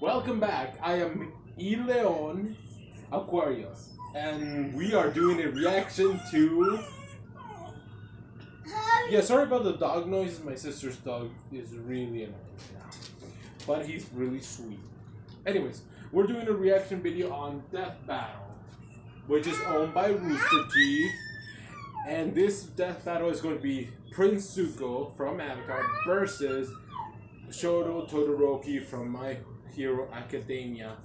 Welcome back. I am Ileon Aquarius, and we are doing a reaction to. Yeah, sorry about the dog noises. My sister's dog is really annoying now, but he's really sweet. Anyways, we're doing a reaction video on Death Battle, which is owned by RoosterTeeth, and this Death Battle is going to be Prince Zuko from Avatar versus Shoto Todoroki from My Hero Academia.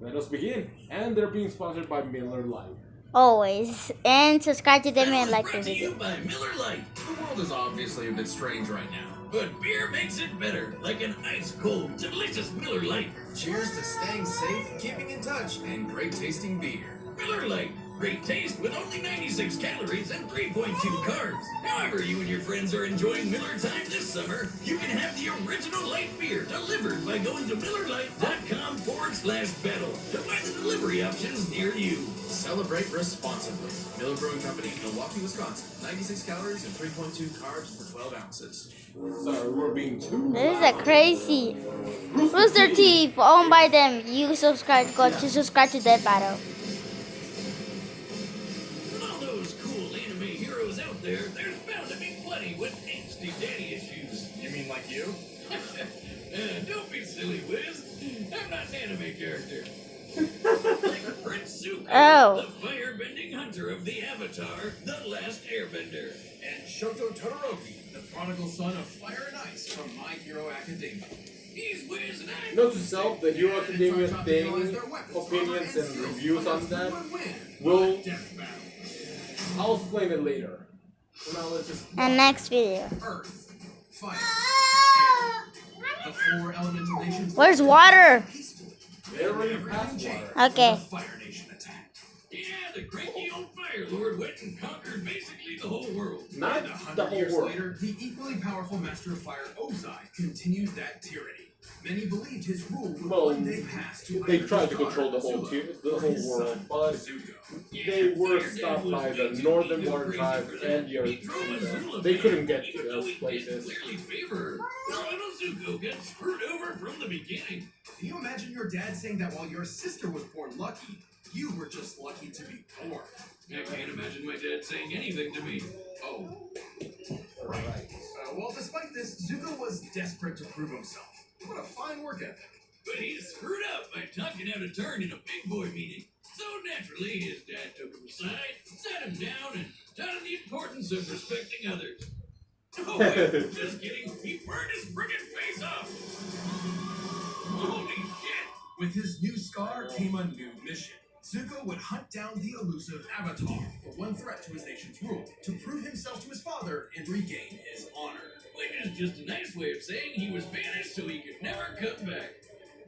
Let us begin. And they're being sponsored by Miller Lite. Always. And subscribe to them and like the brought to you video. by Miller Lite. The world is obviously a bit strange right now, but beer makes it better, like an ice-cold, delicious Miller Lite. Cheers to staying safe, keeping in touch, and great tasting beer. Miller Lite. Great taste with only 96 calories and 3.2 carbs. However you and your friends are enjoying Miller time this summer, you can have the original light beer delivered by going to MillerLite.com/battle to find the delivery options near you. Celebrate responsibly. Miller Brewing Company, Milwaukee, Wisconsin. 96 calories and 3.2 carbs per 12 ounces. Sorry, we're being too This is a crazy RoosterTeeth owned by them. You go to subscribe to their battle. There's bound to be plenty with angsty daddy issues. You mean like you? Don't be silly, Wiz. I'm not an anime character. Like Prince Zuko, the firebending hunter of the Avatar, the Last Airbender. And Shoto Todoroki, the prodigal son of Fire and Ice from My Hero Academia. He's Wiz and I'm... Note to self, the Hero Academia thing, opinions and reviews on that will... I'll explain it later. Now let's just... And next video. Earth, fire, air. The four elemental nations... Where's water? They already passed water. Okay. The Fire Nation attacked. Yeah, the cranky old Fire Lord went and conquered basically the whole world. Not And the 100 whole years world. later, the equally powerful Master of Fire, Ozai, continued that tyranny. Many believed his rule would one day pass to They either tried his to control the daughter, whole Azula, the or whole his world, son, but Zuko. they were stopped by the Northern Water Tribe and the Earth Kingdom. They couldn't get to those places. Clearly favor. Little Zuko got screwed over from the beginning. Can you imagine your dad saying that while your sister was born lucky, you were just lucky to be born? I can't imagine my dad saying anything to me. Oh. Right. Well, despite this, Zuko was desperate to prove himself. What a fine work ethic. But he screwed up by talking out a turn in a big boy meeting. So naturally, his dad took him aside, sat him down, and taught him the importance of respecting others. Oh, wait, just kidding. He burned his friggin' face off. Holy shit. With his new scar came a new mission. Zuko would hunt down the elusive Avatar, the one threat to his nation's rule, to prove himself to his father and regain his honor. Which is just a nice way of saying he was banished so he could never come back.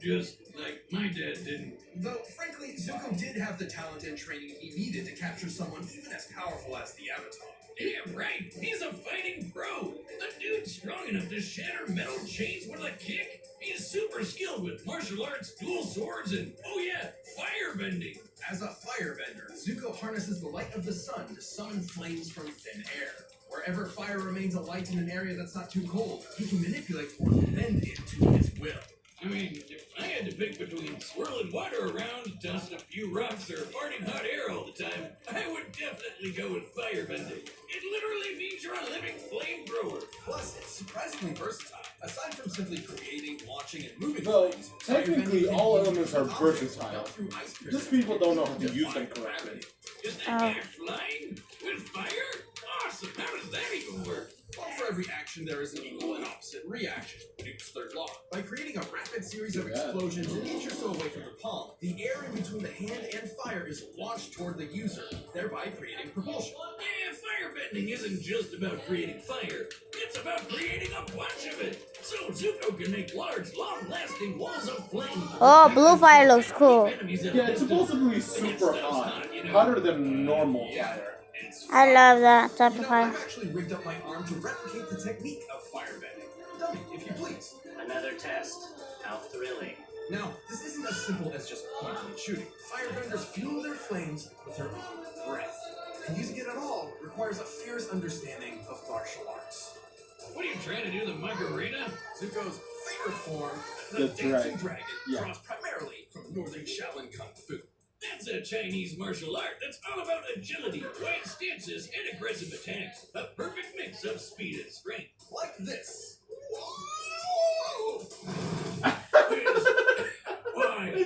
Just like my dad didn't. Though, frankly, Zuko did have the talent and training he needed to capture someone even as powerful as the Avatar. Yeah, right. He's a fighting pro. The dude's strong enough to shatter metal chains with a kick. He's super skilled with martial arts, dual swords, and, oh yeah, firebending. As a firebender, Zuko harnesses the light of the sun to summon flames from thin air. Wherever fire remains a light in an area that's not too cold, he can manipulate or bend it to his will. I mean, if I had to pick between swirling water around, tossing a few rocks, or farting hot air all the time, I would definitely go with firebending. It literally means you're a living flamethrower. Plus, it's surprisingly versatile. Aside from simply creating, launching, and moving Well, flames, technically firebending all can elements are use objects versatile. melt through ice Just crystals people don't know how to to use them defy correctly. gravity. Is that guy flying with fire? Awesome. How does that even work? Well, for every action, there is an equal and opposite reaction. Newton's third law. By creating a rapid series of explosions an inch or so away from the palm, the air in between the hand and fire is launched toward the user, thereby creating propulsion. Yeah, firebending isn't just about creating fire. It's about creating a bunch of it. So Zuko can make large, long-lasting walls of flame. Oh, blue fire looks cool. Yeah, it's supposedly super hot. Hotter than normal fire. I love that type of I've fire. actually rigged up my arm to replicate the technique of firebending. Dummy, if you please. Another test. How thrilling. Now, this isn't as simple as just pointing and shooting. Firebenders fuel their flames with their own breath. And using it at all requires a fierce understanding of martial arts. What are you trying to do, the Macarena? Zuko's favorite form, The the dancing dragon, Yeah. draws primarily from northern Shaolin Kung Fu. That's a Chinese martial art that's all about agility, quiet stances, and aggressive attacks. A perfect mix of speed and strength. Like this. Why?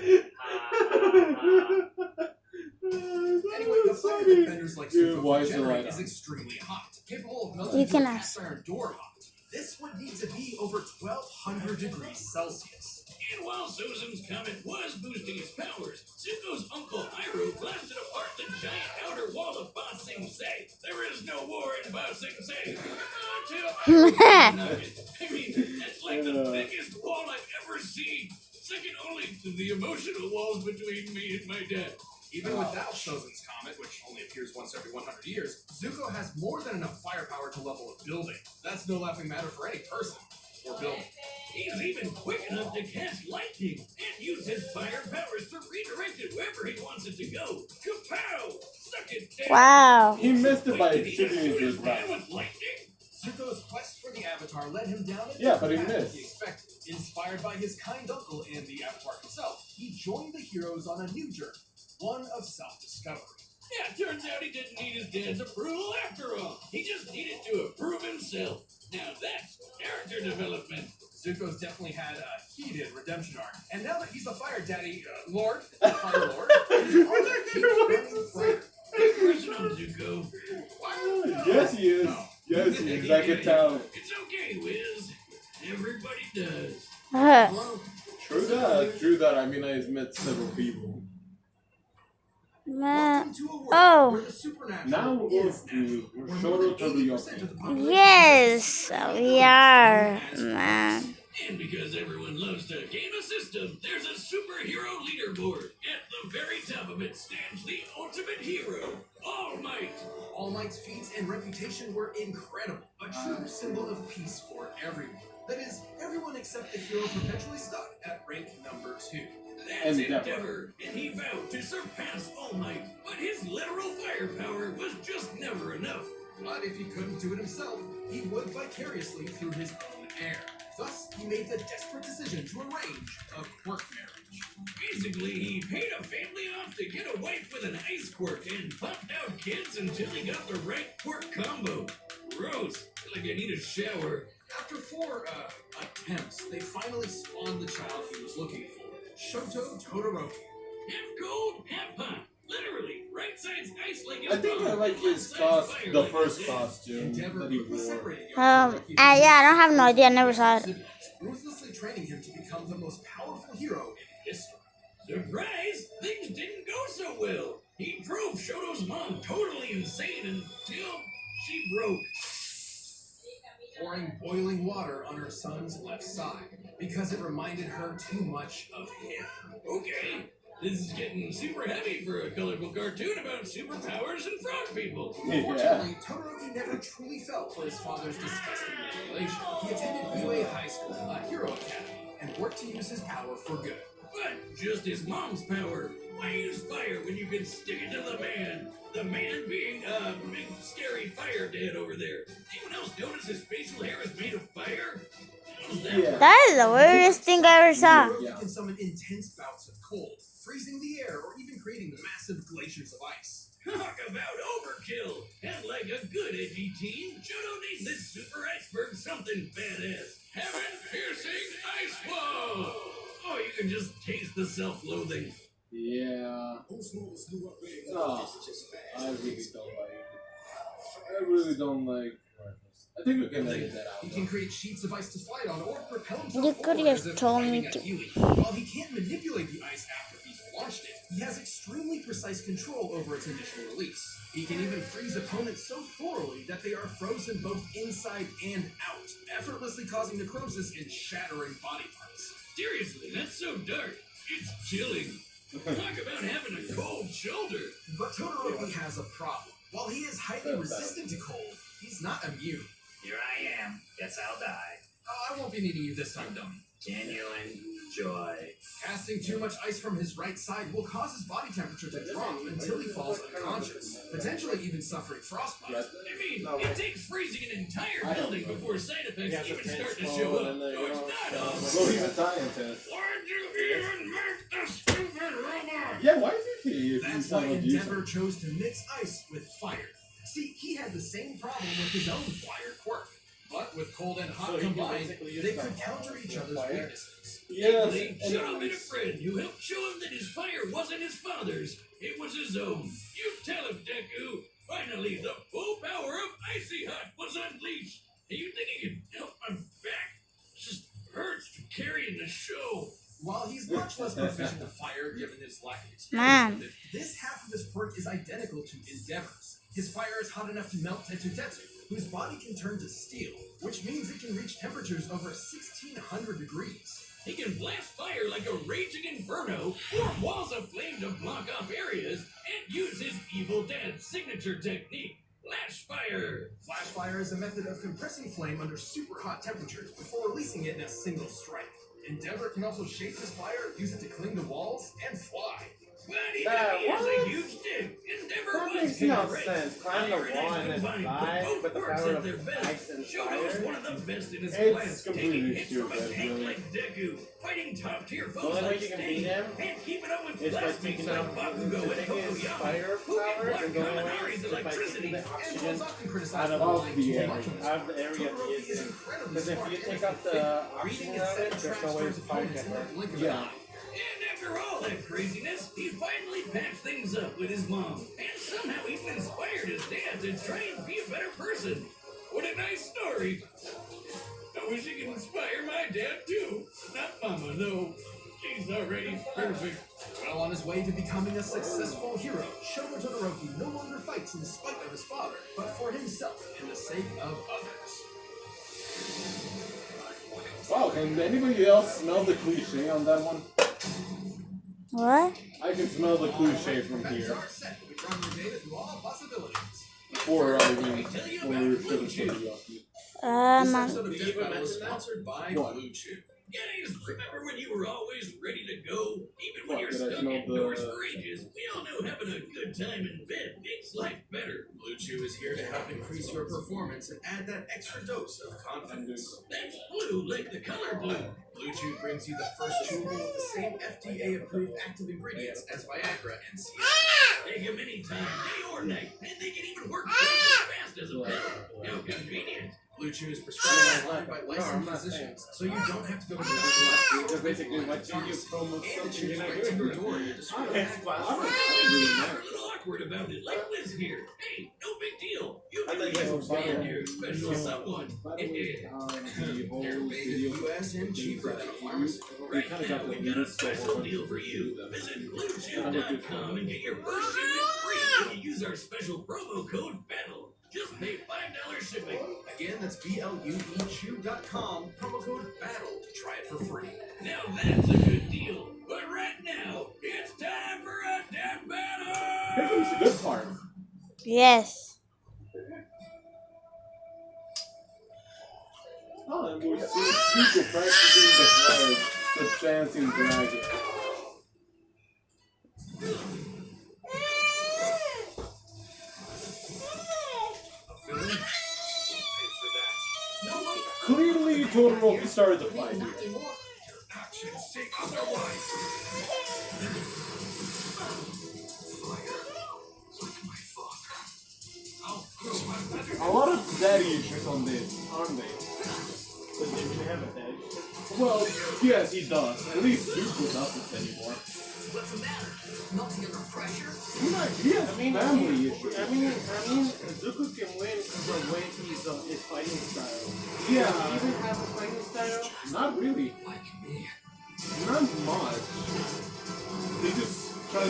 Anyway, the fire that benders like Dude, Zuko why can is the generate light is on? extremely hot, capable of melting You can into a ask. cast iron door hot. This would need to be over 1,200 degrees Celsius. And while Susan's comet was boosting his powers, Zuko's uncle Hyrule blasted apart the giant outer wall of Ba Sing Se. There is no war in Ba Sing Se. Until I mean, that's like the biggest wall I've ever seen. Second only to the emotional walls between me and my dad. Even without Sozin's Comet, which only appears once every 100 years, Zuko has more than enough firepower to level a building. That's no laughing matter for any person or building. He's even quick enough to cast lightning and use his fire powers to redirect it wherever he wants it to go. Kapow! Suck it down! Wow. He missed it by Wait, did he shooting shoot into his his man mouth. with lightning? Zuko's quest for the Avatar led him down a Yeah, but he different path missed. than he expected. Inspired by his kind uncle and the Avatar himself, he joined the heroes on a new journey, one of self-discovery. Yeah, turns out he didn't need his dad's approval after all. He just needed to approve himself. Now that's character development. Zuko's definitely had a heated redemption arc, and now that he's the Fire Daddy, Fire Lord, his aura keeps burning brighter. Big question on Zuko. Yes, he is. Yes, he is. I can tell. It's okay, Wiz. Everybody does. Hello? True that. True that. I mean, I have met several people. Welcome to a world Oh. where the supernatural Now is we're natural, where short more of than the 80% of the population Yes, we are, man. And because everyone loves to game a system, there's a superhero leaderboard. At the very top of it stands the ultimate hero, All Might. All Might's feats and reputation were incredible, a true symbol of peace for everyone. That is, everyone except the hero perpetually stuck at rank number 2. That's Endeavor. Endeavor, and he vowed to surpass All Might. But his literal firepower was just never enough. But if he couldn't do it himself, he would vicariously through his own heir. Thus, he made the desperate decision to arrange a quirk marriage. Basically, he paid a family off to get a wife with an ice quirk and popped out kids until he got the right quirk combo. Gross. Feel like I need a shower. After 4 attempts, they finally spawned the child he was looking for, Shoto Todoroki. Half cold, half hot. Literally, right side's ice like I think I like his the first costume Endeavor that he quickly wore. separated young Todoroki Yeah, I don't have no idea. I never saw it. siblings, ruthlessly training him to become the most powerful hero in history. Surprise! Things didn't go so well. He drove Shoto's mom totally insane until she broke. Pouring boiling water on her son's left side because it reminded her too much of him. Okay, this is getting super heavy for a colorful cartoon about superpowers and frog people. Yeah. Unfortunately, Todoroki never truly fell for his father's disgusting manipulation. He attended UA High School, a hero academy, and worked to use his power for good. But just his mom's power. Why use fire when you can stick it to the man? The man being a big scary fire dad over there. Anyone else notice his facial hair is made of fire? How's that Yeah. work? That is the weirdest thing I ever saw. Todoroki can summon intense bouts of cold, freezing the air, or even creating massive glaciers of ice. Talk about overkill! And like a good edgy teen, Shoto named this super iceberg something badass. Heaven-piercing ice wall! Oh, you can just taste the self-loathing. Yeah. Oh, I really don't like it. I really don't like. I think we can edit that out. He can create sheets of ice to slide on or propel himself You could forward have as if told me riding a to. Huey. While he can't manipulate the ice after he's launched it, he has extremely precise control over its initial release. He can even freeze opponents so thoroughly that they are frozen both inside and out, effortlessly causing necrosis and shattering body parts. Seriously, that's so dark. It's chilling. Talk about having a cold shoulder. But Todoroki has a problem. While he is highly resistant to cold, he's not immune. Here I am. Guess I'll die. Oh, I won't be needing you this time, dummy. Genuine joy. Casting too much ice from his right side will cause his body temperature to drop until he falls unconscious, potentially even suffering frostbite. I mean, it takes freezing an entire building before side effects even start to show up. So it's not Well, he's a scientist. Why'd you even make the stupid robot? Yeah, why did he? If That's he's why not abusing? Endeavor chose to mix ice with fire. See, he had the same problem with his own fire quirk. But with cold and hot combined, they could counter each other's weaknesses. Yes, He should have been a friend who helped show him that his fire wasn't his father's, it was his own. You tell him, Deku. Finally, the full power of Icy Hot was unleashed. Do you think he can help my back? It just hurts carrying the show. While he's much less proficient with fire given his lack of Man. experience with it, this half of his quirk is identical to Endeavor's. His fire is hot enough to melt Tetsu, whose body can turn to steel, which means it can reach temperatures over 1,600 degrees. He can blast fire like a raging inferno, form walls of flame to block off areas, and use his evil dad's signature technique, flash fire. Flash fire is a method of compressing flame under super hot temperatures before releasing it in a single strike. Endeavor can also shape his fire, use it to cling to walls, and fly. But even if he has a huge dick, Endeavor That was makes no correct. sense. Climb the Fire and wall ice and then combined fly put both with the works power at of their best. ice and Shogo's fire. one of the best in his It's class, completely taking hits from a stupid, tank really. like Deku, fighting top-tier The foes only way like you can Sting, beat him and keeping up with is by blasts taking like out Bakugo and taking his Tokoyami, fire who can powers block and going away Kaminari's is by taking electricity. the And oxygen was often criticized out of for all relying the too air. much on out of the area he Todoroki is is in. incredibly Because if smart you and take can out the think. oxygen Reading out of it, and there's no way transfers his fire opponents can in the work. blink of Yeah. an eye. And after all that craziness, he finally patched things up with his mom, and somehow even inspired his dad to try and be a better person. What a nice story. I wish he could inspire my dad too. Not Mama, though. She's already perfect. Well on his way to becoming a successful hero, Shogo Todoroki no longer fights in spite of his father, but for himself and the sake of others. Wow, can anybody else smell the cliche on that one? What? I can smell the cliche from That is here. our set. We run your data through all possibilities. Or I mean, or Todoroki. This Man. episode of Death Battle is sponsored by What? Blue Chew. Guys, remember when you were always ready to go? Even when What, you're did I stuck smell indoors the- for ages, we all know having a good time in bed makes life better. Blue Chew is here to help increase your performance and add that extra dose of confidence. That's blue like the color blue. Blue Chew brings you the first chewable with the same FDA-approved active ingredients as Viagra and Cialis. Take them anytime, day or night, and they can even work twice as fast as a pill. How convenient. Blue Chew is prescribed online by I'm licensed not physicians, so you don't have to go to the doctor. Because basically what you promote And it something ships you're not right to your doing. door in your description. It's We're a little awkward about it, like Liz here. Hey, no big deal. You I can thought you always guys were stand fine. your special someone. By the way, Yeah. the whole They're made in video, the US and cheaper than a pharmacy. we Right kind of now, got the we've got a weird stuff special on deal for you. Visit BlueChew.com and get your first shipment free when you use our special promo code BATTLE. Just pay $5 shipping. Again, that's BLUEchew.com, promo code BATTLE to try it for free. Now that's a good deal. But right now, it's time for a death battle! Here comes the good part. Yes. Oh, and we're seeing Zuko practicing the dancing dragon. A villain? Pay for that. No one Clearly, Todoroki started the fight here. anymore. Your actions say otherwise. Fire, like my father. I'll grow my weather. A lot of daddy issues on this, aren't they? Does he really have a dad? Well, yes, he does. At least Zuko doesn't anymore. What's the matter? Melting under pressure? He has family issues. I mean, Zuko can win because of the way his fighting style. Yeah, Does he even have a fighting style? not really. Like me. Not much. They just try to.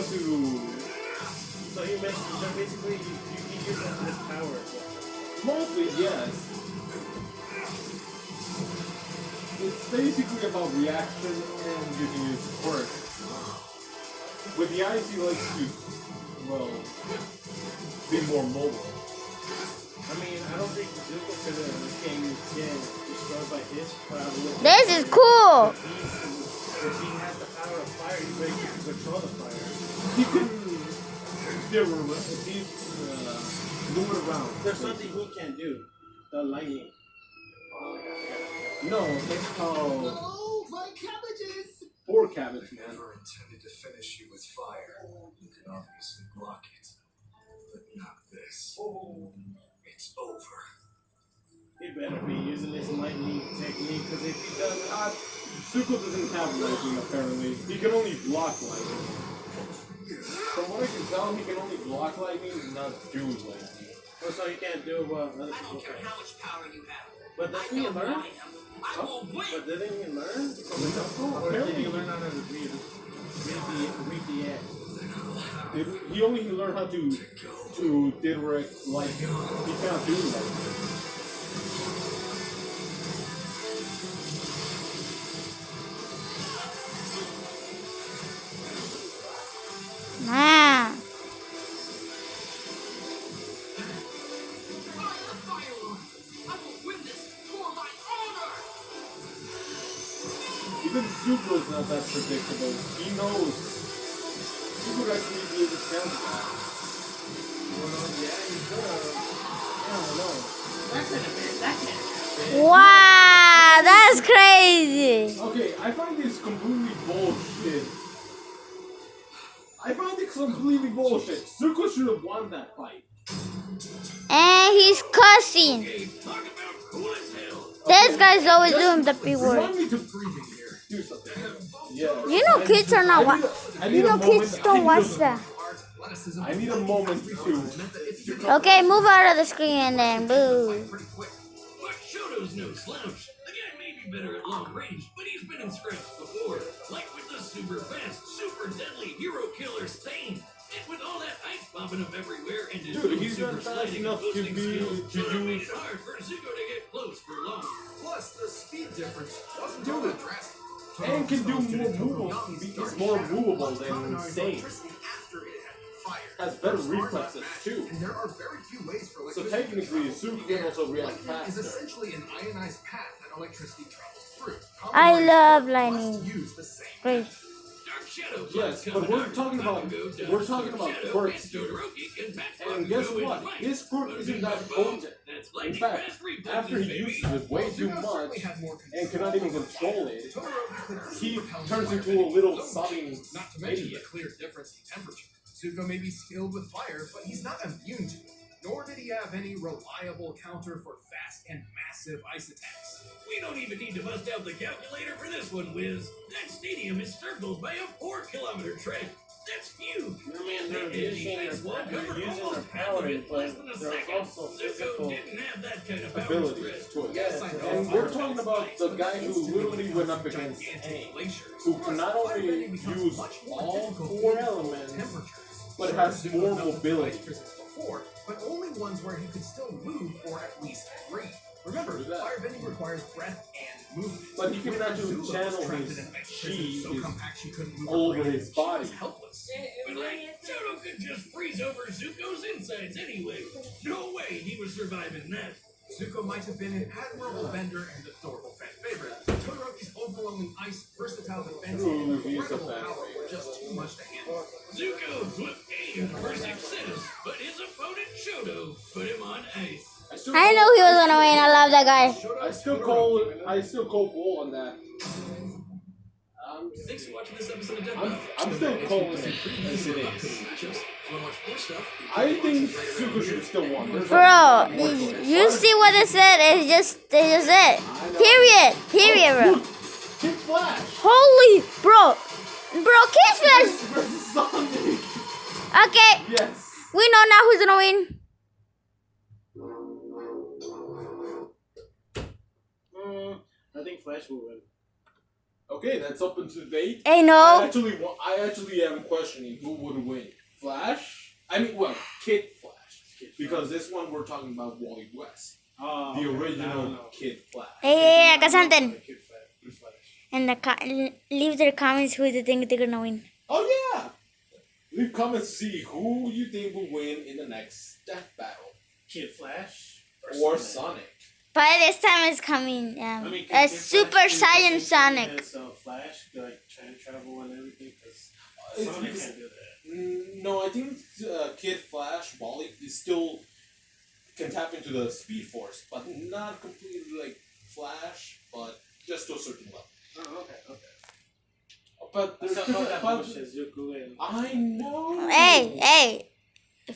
So basically he uses his power. Mostly, yes. It's basically about reaction and using his quirk. With the ice, he likes to, well, be more mobile. I mean, I don't think Zuko could have became destroyed by his power. This is cool. If he has the power of of fire, you make you control the fire. He can move it around. There's something he can do. The lightning. No, it's called Oh, my cabbages! poor cabbage man. Never intended to finish you with fire. You can obviously block it, but not this. It's over. He better be using this lightning technique, because if he does not, Zuko doesn't have lightning apparently. He can only block lightning. From what I can tell, he can only block lightning and not do lightning. oh, so he can't do what other I people don't care can. how much power you have. But I doesn't know he who learn? I am. I will win. But didn't he learn from the temple? Or did he learn how to read the act? He only learned how to direct lightning. He can't do lightning. Ah. Even Zuko's not that predictable. He knows. He would actually be able to count that. Well, yeah, he's good. I don't know. That could have been. That can't happen. Wow, that's crazy. Okay, I find this completely bullshit. I find it completely bullshit. Zuko should have won that fight. And he's cussing. Okay, talk about cool as hell. This guy's always doing the P word. Want me to do something? Yeah. You know kids are not watching. I need You a know moment. kids don't watch that. I need a moment to. Okay, move out of the screen and then boo. But Shoto's no slouch. The guy may be better at long range, but he's been in scraps before. Like with the super fast, super deadly hero killer Stain. And with all that ice popping up everywhere and his Dude, he's super not fast sliding enough and to boosting be skills, to Shoto made use. it hard for Zuko to get close for long. Plus, the speed difference wasn't all that drastic. And can do more movable. He's more movable than Stain. After it had been fired. Has better Those are not reflexes matched, too. And there are very few ways for So electricity technically, to travel Zuko through can also react Lightning is faster. essentially an ionized path that electricity travels through. I love Must lightning. use the same Great. Dark Shadow Yes, but we're talking about quirks here. And guess what? His quirk isn't that potent. In fact, after he uses it way too much and cannot even control it, he turns into a little sobbing Not to mention the idiot. clear difference in temperature. Zuko may be skilled with fire, but he's not immune to it. Nor did he have any reliable counter for fast and massive ice attacks. We don't even need to bust out the calculator for this one, Wiz. That stadium is circled by a 4-kilometer track. That's huge. I mean, they're using their power, but there's also Zuko physical didn't have that kind of power abilities spread. to it. Yes, I know. And we're talking about the guy who literally went up against gigantic glaciers. who can not only use all 4 elements, but has more mobility. Before, but only ones where he could still move or at least breathe. Remember, True that. firebending requires breath and movement. But he can actually Zuko was channel trapped his in an ice chi prison so is compact she couldn't move all her over brain. his She body. was helpless. But Shoto could just freeze over Zuko's insides anyway. No way he was surviving that. Zuko might have been an admirable bender and adorable fan favorite. Todoroki's overwhelming ice, versatile defense, True, and he's a incredible fan power were favorite. just too much to handle. Zuko aimed for success, but his opponent Shoto put him on ice. I knew he was gonna win. I love that guy. I still call bull on that. Thanks for watching this episode of Death I'm still calling it as it is. Matchups. Want to watch more stuff? I think Zuko should have still won. There's Bro, you see what it said? It's just it. Period, bro. Kid Flash Holy, bro, Kiss Flash. versus Zombie. Okay, Yes. we know now who's gonna win. I think Flash will win. Okay, that's open to debate. Hey, I no. actually am questioning who would win. Flash? Kid Flash. Because this one we're talking about Wally West. Oh, The okay. original No. Kid Flash. Hey, Casanten. Kid Flash. And leave their comments who they think they're gonna win. Oh yeah! Leave comments to see who you think will win in the next death battle. Kid Flash Or Sonic. By this time it's coming. I mean, A Super Saiyan Sonic. As, Flash, like time travel and everything, because It's Sonic because- can't do that. No, I think Kid Flash, Wally, is still can tap into the Speed Force, but not completely like Flash, but just to a certain level. Oh, okay. But I there's thought different. that But bullshit, Zuko and... I know. Hey.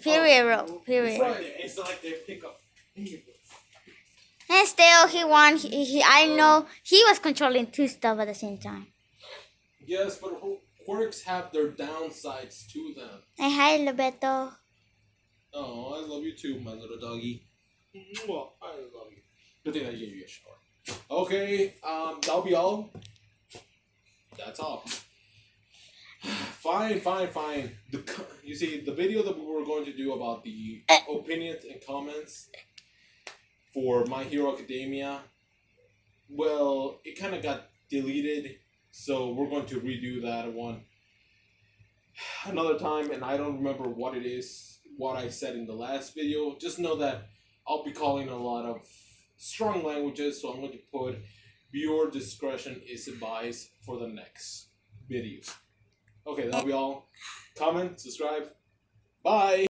Period. It's like they pick up. And still, he won. I know he was controlling two stuff at the same time. Yes, but quirks have their downsides to them. Hey, hi, Lobeto. Oh, I love you too, my little doggy. Well, I love you. Good thing I gave you a shower. Okay, that'll be all. That's all. Fine. You see, the video that we were going to do about the opinions and comments for My Hero Academia, well, it kind of got deleted, so we're going to redo that one another time, and I don't remember what it is, what I said in the last video. Just know that I'll be calling a lot of strong languages, so I'm going to put viewer discretion is advised for the next video. Okay, that'll be all. Comment, subscribe. Bye!